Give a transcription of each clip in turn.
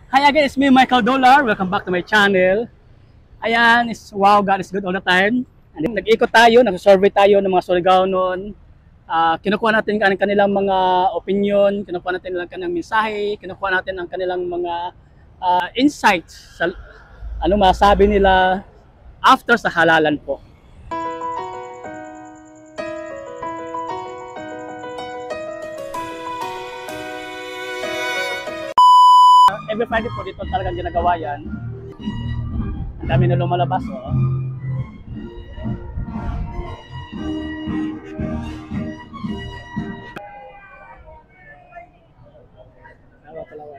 Hi again, it's me, Michael Dollar. Welcome back to my channel. Ayan, wow, God is good all the time. And then, nag-ikot tayo, nag-survey tayo ng mga Surigao noon. Kinukuha natin ang kanilang mga opinion, kinukuha natin ang kanilang mensahe, kinukuha natin ang kanilang mga insights sa ano masabi nila after sa halalan po. Every Friday po dito talagang ginagawa yan. Ang dami na lumalabas, oh. Palawa.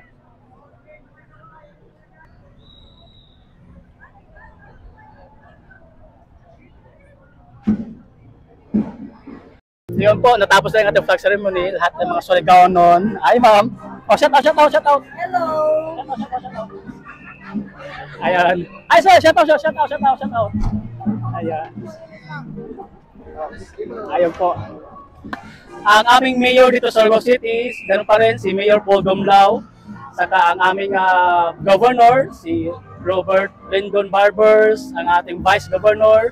Yun po, natapos na yung ating flag ceremony. Lahat ng mga Surigao noon. Ay, ma'am. Oh, shout out. Hello! Shout out. Ayan. Ay, sorry, shout out. Ayan. Ayun po. Ang aming mayor dito sa Surigao City, ganun pa rin si Mayor Paul Gomlao. Saka ang aming governor, si Robert Lyndon Barbers, ang ating vice governor.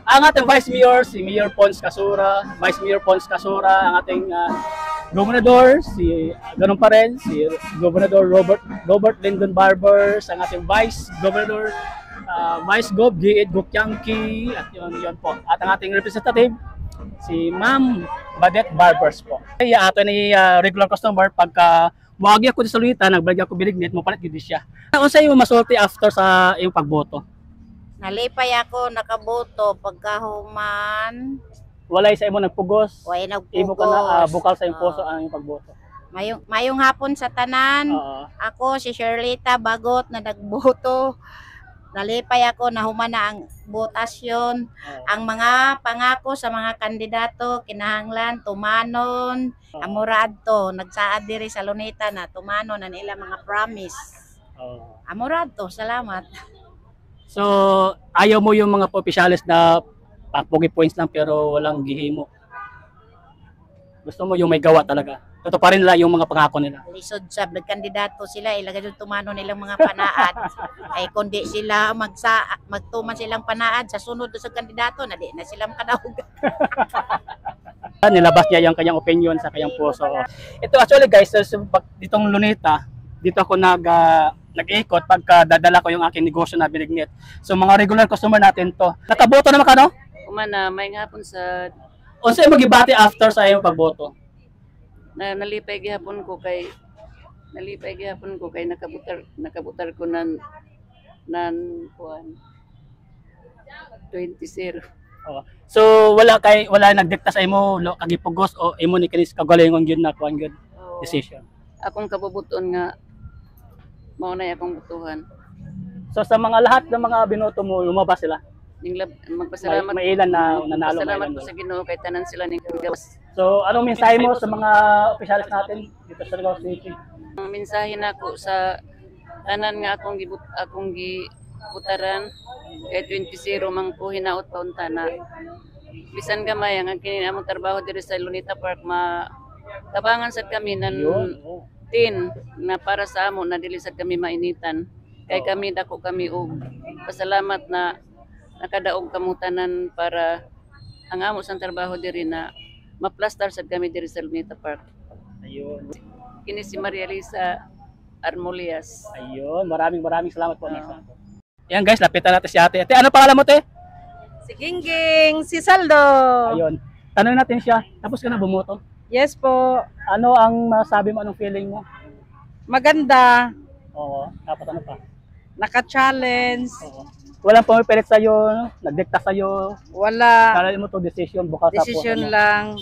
Ang ating vice mayor, si Mayor Pons Casura, Vice Mayor Pons Casura, ang ating gobernador, si ganun pa rin, si Gobernador Robert Lyndon Barbers, ang ating vice governor, Vice Gov Gied Gukyangki, at yun po. At ang ating representative, si Ma'am Badet Barbers po. Ay, ato ni regular customer, pagka wagi ako sa Lunita, nagbalik ako bilignit, mo palit gid siya. Ano sa iyo masulti after sa iyong pagboto? Nalipay ako, nakaboto, pagkahuman. Walay sa imo nagpugos. Way nagpugos. Imo ka na bukal sa iyong puso ang iyong pagboto. Mayong hapon sa tanan. Ako si Shirlita Bagot na nagboto. Nalipay ako, nahuman na ang botasyon. Ang mga pangako sa mga kandidato, kinahanglan, tumanon, amuradto. Nagsaad diri sa Luneta na tumanon ang ilang mga promise. Amuradto, salamat. So, ayaw mo yung mga opisyalis na pugi points lang pero walang gihimo. Gusto mo yung may gawa talaga. Totoo pa rin nila yung mga pangako nila. Lisod sa kandidato sila, ilagay yung tumano nilang mga panaad. Ay kundi sila magtuman silang panaad sa sunod sa kandidato, na di na sila makadawag. Nilabas niya yung kanyang opinion sa kanyang puso. Ito actually guys, ditong Luneta, dito ako nag-ikot pagka dadala ko yung aking negosyo na Bilignit. So mga regular customer natin to. Nakaboto naman ka, no? Kumana, may ngapon sa Unsa imong gibati after sa iyong pagboto? nalipay gihapon ko kay nakabutar ko nan kuan 20-0. So wala nagdikta sa imo kagipugos o imo ni kinis kagalingon gyud na kuan gyud decision. Akong kabubuton nga mao na akong butuhan. So sa mga lahat ng mga binoto mo lumabas sila. Magpasalamat may ilan na nanalo. Salamat ko sa Ginoo kay tanan sila ning gawas. So anong mensahe mo sa mga opisyalis natin dito sa Surigao City? Ang mensahe nako sa tanan nga akong gibutaran kay 20-0 man ko hinaot paunta na bisan gamay ang kini among trabaho diri sa Luneta Park tabangan sad kami nan tin na para sa amo na dili sad kami mainitan kay kami dako kami og pasalamat na nakadaog kamutanan para ang amo sang trabaho diri na maplastar sad kami diri sa Luneta Park. Ayun. Kini si Maria Lisa Armolias. Ayun, maraming salamat po. Yan guys, lapitan natin si ate. Ate, ano pangalan mo, te? Si Gingging, si Saldo. Ayun. Tanong natin siya, tapos ka na bumoto? Yes po. Ano ang masabi mo, anong feeling mo? Maganda. Oo, tapos ano pa? Naka-challenge. Oo. Walang pumipilit sa'yo, nagdikta sa'yo. Wala. Kala mo to decision, bukal sa puso. Decision lang.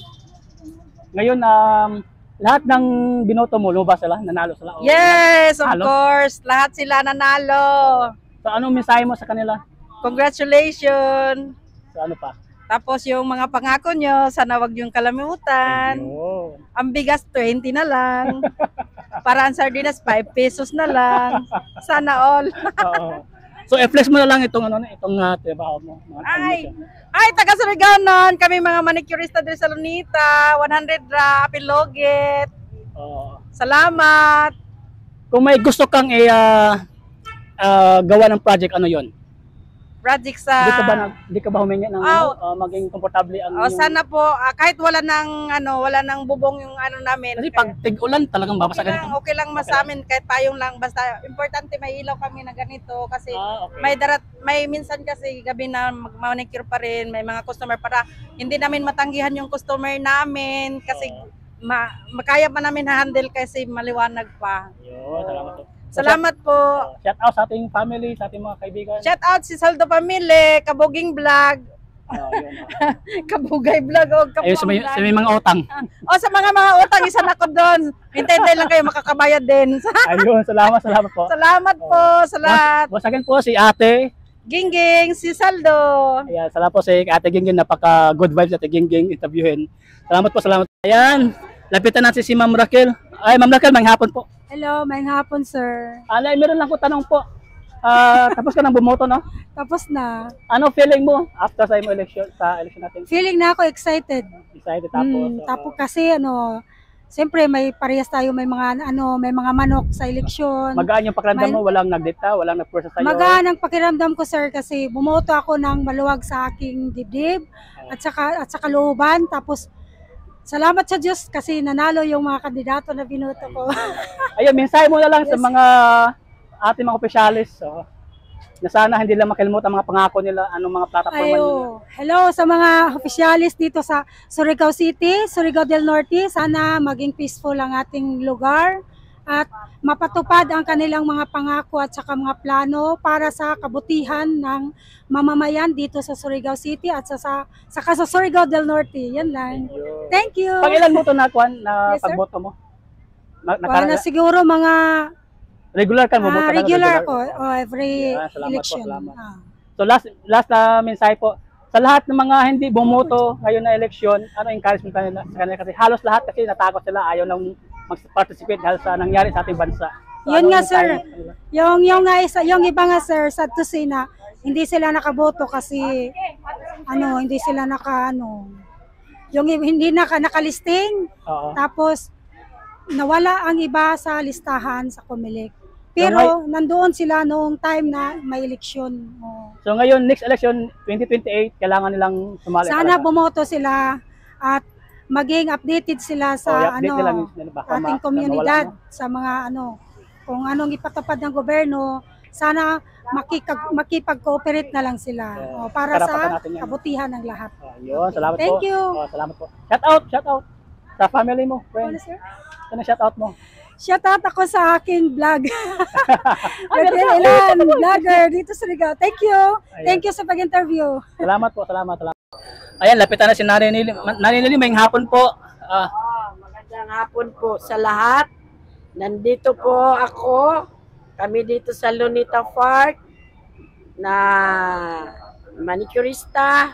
Ngayon, lahat ng binoto mo, lumabas sila, nanalo sila. Yes, of Halo? course. Lahat sila nanalo. So, anong mensahe mo sa kanila? Congratulations. So, ano pa? Tapos yung mga pangako nyo, sana wag yung kalimutan. Ayun. Ang bigas 20 na lang. Para ang sardinas 5 pesos na lang. Sana all. Oo. So, i-flex mo na lang itong trabaho mo. Ay, taga Surigao kami mga manicurista dito sa Luneta. 100 ra, Piloget. Salamat. Kung may gusto kang gawa ng project, ano yon? Project sa... Di ka ba humingi ng maging komportable ang sana po, kahit wala nang bubong yung ano namin. Kasi pag tig-ulan talagang babasa ka. Okay lang mas sa amin, kahit payong lang. Basta, importante may ilaw kami na ganito. Kasi okay. may minsan kasi gabi na mag-manicure pa rin, may mga customer para hindi namin matanggihan yung customer namin. Kasi makaya pa namin handle kasi maliwanag pa. Yun, salamat po. Salamat po. Shout out sa ating family, sa ating mga kaibigan. Shout out si Saldo Family, Kabuging Vlog. Kabugay Vlog o Ayun, sa may mga utang. Sa mga utang, isa na ko doon. Hintay-hintay lang kayo, makakabayad din. Ayun, salamat po. Salamat po sa lahat. Wasagan po si Ate Gingging, si Saldo. Ayan, salamat po si Ate Gingging, napaka good vibes Ate Gingging interviewin. Salamat po, salamat. Ayan, lapitan natin si Ma'am Raquel. Ay, Ma'am Raquel, may hapon po. Hello, may hapon, sir. Meron lang ko tanong po. Tapos ka nang bumoto, no? Tapos na. Ano feeling mo after sa election natin? Feeling na ako excited. Excited tapos. Tapos kasi siyempre may parehas tayo, may mga manok sa eleksyon. Magaan yung pakiramdam mo, walang nagdikta, walang nagpursa sa'yo. Magaan ang pakiramdam ko, sir, kasi bumoto ako ng maluwag sa aking dibdib at saka looban. Tapos salamat sa Diyos kasi nanalo yung mga kandidato na binoto ko. Ayun, mensahe mo na lang sa mga ating mga opisyalis. Na sana hindi lang makalimutan ang mga pangako nila, anong mga plataforma nila. Hello sa mga opisyalis dito sa Surigao City, Surigao del Norte. Sana maging peaceful ang ating lugar at mapatupad ang kanilang mga pangako at saka mga plano para sa kabutihan ng mamamayan dito sa Surigao City at saka sa Surigao del Norte. Yan lang. Thank you. Pag ilan mo ito na Yes, pagboto mo? Na siguro mga regular ka mo? Regular ako every salamat election. Po, salamat. So last na mensahe po. Sa lahat ng mga hindi bumoto ngayon na eleksyon, ano encouragement sa kanila? Kasi halos lahat kasi natakot sila, ayaw nang mag-participate dahil sa nangyari sa ating bansa. So, yun nga, sir. Yung iba nga, sir, sad to say na hindi sila nakaboto kasi hindi sila yung hindi nakalisting. Tapos nawala ang iba sa listahan sa COMELEC. Pero nandoon sila noong time na may eleksyon. So ngayon, next election, 2028, kailangan nilang sumali. Sana bumoto sila at maging updated sila sa ating komunidad, sa mga kung anong ipatupad ng gobyerno, sana makipag-cooperate na lang sila para sa kabutihan ng lahat. Yun, salamat po. Thank you. Salamat po. Shout out sa family mo, friends. Ano shout out mo? Shout out ako sa aking vlog. Ilan vlogger dito sa Surigao. Thank you. Thank you sa pag-interview. Salamat po, salamat. Ayan, lapitan na si Nanay Nili. Nanay Nili, may hapon po. Magandang hapon po sa lahat. Nandito po ako. Kami dito sa Lunita Park na manicurista.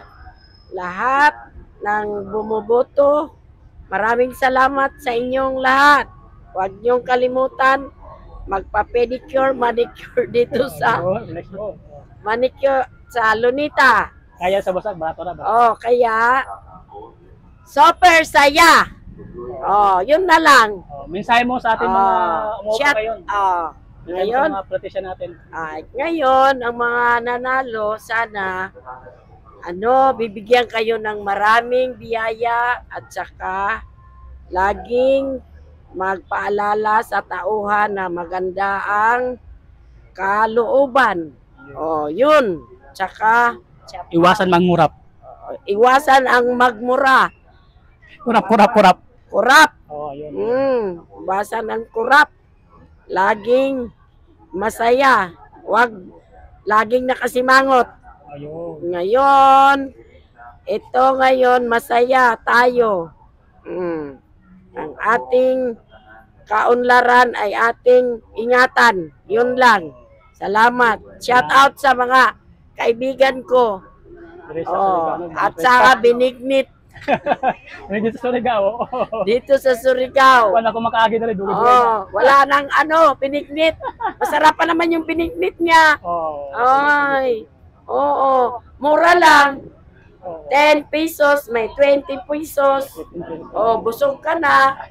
Lahat ng bumuboto. Maraming salamat sa inyong lahat. Huwag niyong kalimutan magpa-pedicure, manicure dito sa manicure sa Lunita. Kaya sa basag, barato na ba? Kaya super saya. Yun na lang. Mensahe mo sa ating mga umupo ngayon. Ngayon, mga politician natin. Ngayon, ang mga nanalo, sana bibigyan kayo ng maraming biyaya at saka laging magpaalala sa tauhan na maganda ang kalooban. Yun. Tsaka iwasan mangmurap. Iwasan ang magmura. Kurap. Yun. Iwasan ang kurap. Laging masaya. Huwag laging nakasimangot. Ngayon, masaya tayo. Ang ating kaunlaran ay ating ingatan. Yun lang. Salamat. Shout out sa mga kaibigan ko. At sa Binignit. Dito sa Surigao. Dito sa Surigao. Wala akong makaagi na rin. Wala nang pinignit. Masarap pa naman yung pinignit niya. Mura lang. 10 pesos, may 20 pesos. Busog ka na.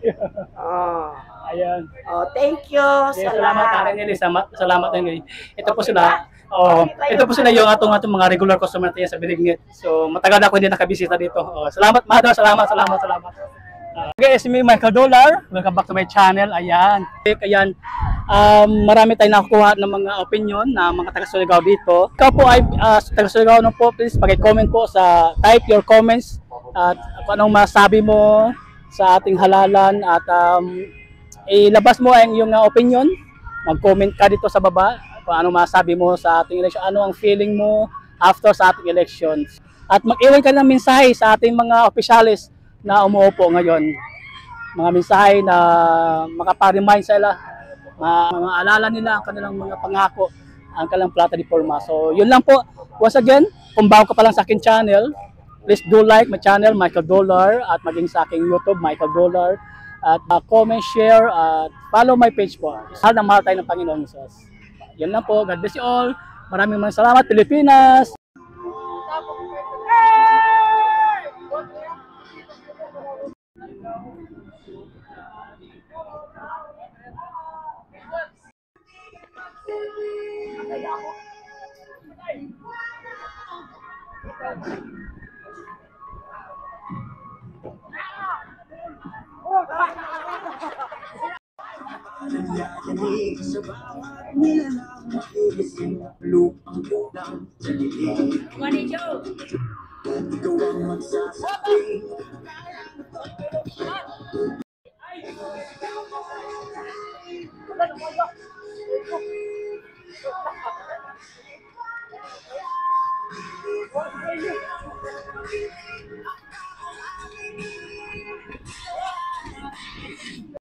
Ayan. Oh, thank you Okay, sa salamat lahat. Ate Nelly. Salamat din. Ito po sila. Oh, ito po sila yung atong mga regular customer natin sa Bilignit. So matagal na ako hindi nakabisita dito. Oh, salamat Mother, salamat. Okay, si Michael Dollar. Welcome back to my channel. Ayan. Ayan. Marami tayong nakukuha ng mga opinion na mga taga-Surigao dito. Ikaw po ay taga-Surigao no po, please paki-comment po type your comments at kung anong masabi mo sa ating halalan at ilabas mo ang iyong opinion. Mag-comment ka dito sa baba kung ano masabi mo sa ating election, ano ang feeling mo after sa ating elections. At mag-iwan ka ng mensahe sa ating mga opisyalis na umuupo ngayon. Mga mensahe na makapag-remind sila, maalala nila ang kanilang mga pangako, ang kanilang plata de forma. So yun lang po. Once again, kung bago ka pa lang sa akin channel, please do like my channel, Michael Dollar, at maging sa aking YouTube, Michael Dollar. At comment, share, at follow my page po. Mahal na mahal tayo ng Panginoon Jesus. Yan lang po. God bless you all. Maraming salamat, Pilipinas! Money Joe!